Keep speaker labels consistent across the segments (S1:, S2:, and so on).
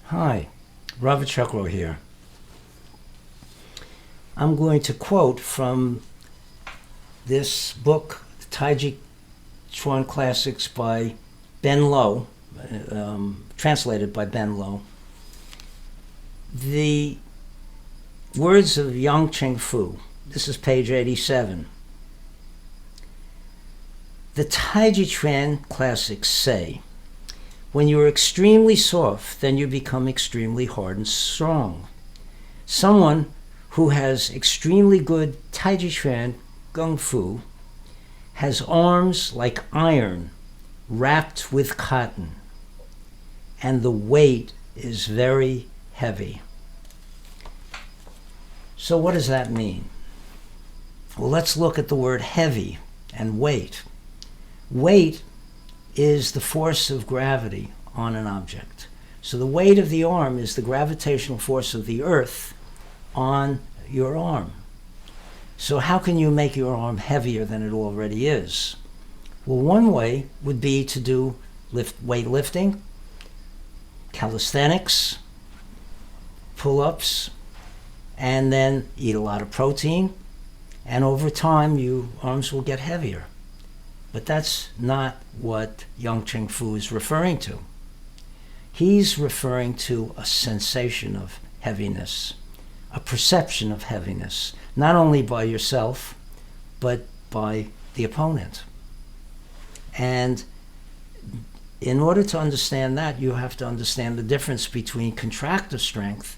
S1: Hi, Robert Chuckrow here. I'm going to quote from this book, Taijiquan Classics by Ben Lo, translated by Ben Lo. The words of Cheng-fu. This is page 87. The Taijiquan Classics say, when you are extremely soft, then you become extremely hard and strong. Someone who has extremely good Taijiquan Kung Fu has arms like iron wrapped with cotton, and the weight is very heavy. So what does that mean? Well, let's look at the word heavy and weight. Weight is the force of gravity on an object. So the weight of the arm is the gravitational force of the earth on your arm. So how can you make your arm heavier than it already is? Well, one way would be to do weightlifting, calisthenics, pull-ups, and then eat a lot of protein, and over time your arms will get heavier. But that's not what Cheng-fu is referring to. He's referring to a sensation of heaviness, a perception of heaviness, not only by yourself, but by the opponent. And in order to understand that, you have to understand the difference between contractive strength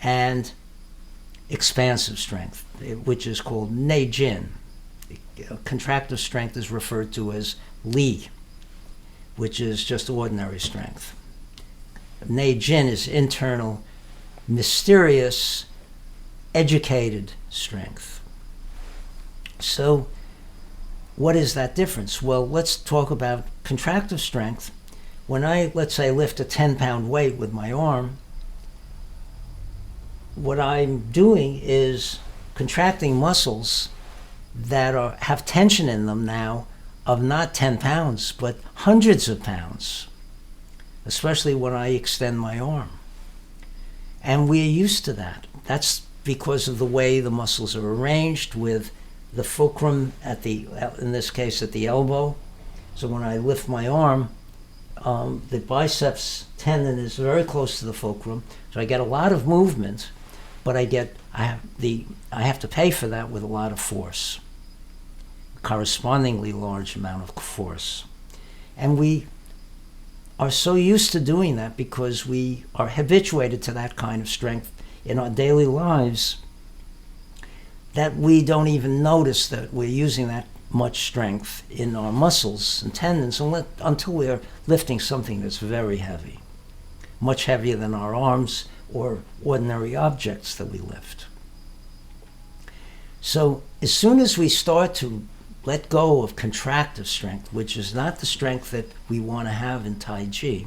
S1: and expansive strength, which is called neijin. Contractive strength is referred to as li, which is just ordinary strength. Neijin is internal, mysterious, educated strength. So what is that difference? Well, let's talk about contractive strength. When I, let's say, lift a 10-pound weight with my arm, what I'm doing is contracting muscles that have tension in them now of not 10 pounds, but hundreds of pounds, especially when I extend my arm. And we're used to that. That's because of the way the muscles are arranged with the fulcrum in this case at the elbow. So when I lift my arm, the biceps tendon is very close to the fulcrum, so I get a lot of movement, but I have to pay for that with a lot of force, correspondingly large amount of force. And we are so used to doing that because we are habituated to that kind of strength in our daily lives that we don't even notice that we're using that much strength in our muscles and tendons until we're lifting something that's very heavy, much heavier than our arms or ordinary objects that we lift. So as soon as we start to let go of contractive strength, which is not the strength that we want to have in Tai Chi,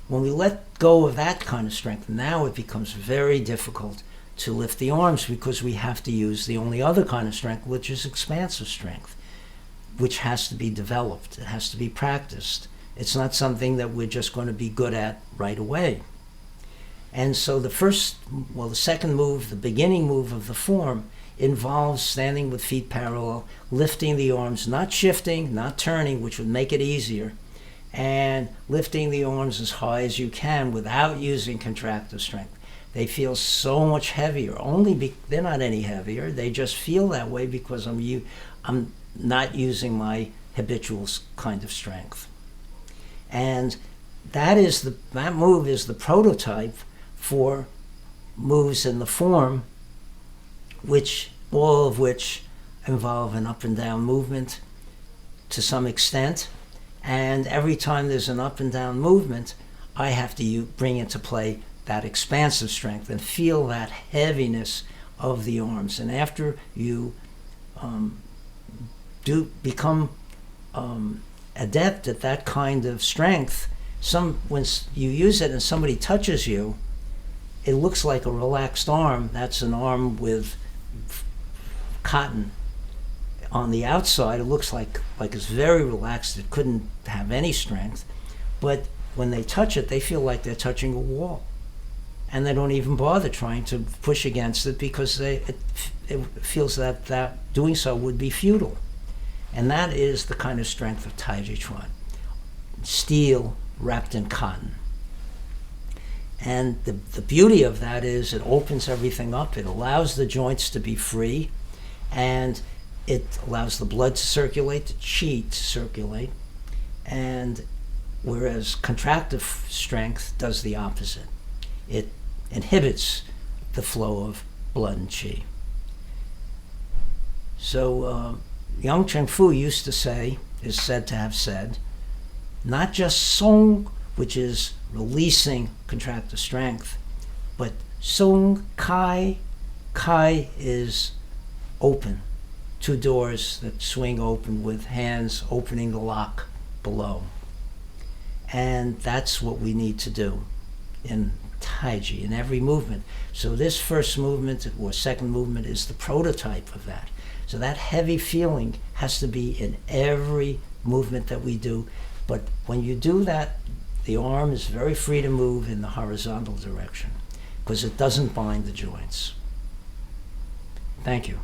S1: when we let go of that kind of strength, now it becomes very difficult to lift the arms because we have to use the only other kind of strength, which is expansive strength, which has to be developed. It has to be practiced. It's not something that we're just going to be good at right away. And so the second move, the beginning move of the form, involves standing with feet parallel, lifting the arms, not shifting, not turning, which would make it easier, and lifting the arms as high as you can without using contractive strength. They feel so much heavier. They're not any heavier. They just feel that way because I'm not using my habitual kind of strength. And that move is the prototype for moves in the form, all of which involve an up and down movement to some extent. And every time there's an up and down movement, I have to bring into play that expansive strength and feel that heaviness of the arms. And after you become adept at that kind of strength, when you use it and somebody touches you, it looks like a relaxed arm. That's an arm with cotton on the outside. It looks like it's very relaxed. It couldn't have any strength. But when they touch it, they feel like they're touching a wall. And they don't even bother trying to push against it because it feels that doing so would be futile. And that is the kind of strength of Taijiquan. Steel wrapped in cotton. And the beauty of that is it opens everything up. It allows the joints to be free, and it allows the blood to circulate, the qi to circulate. And whereas contractive strength does the opposite. It inhibits the flow of blood and qi. So young Cheng-fu used to say, is said to have said, not just song, which is releasing contractive strength, but song kai. Kai is open, two doors that swing open with hands opening the lock below. And that's what we need to do in Taiji, in every movement. So this first movement or second movement is the prototype of that. So that heavy feeling has to be in every movement that we do. But when you do that, the arm is very free to move in the horizontal direction because it doesn't bind the joints. Thank you.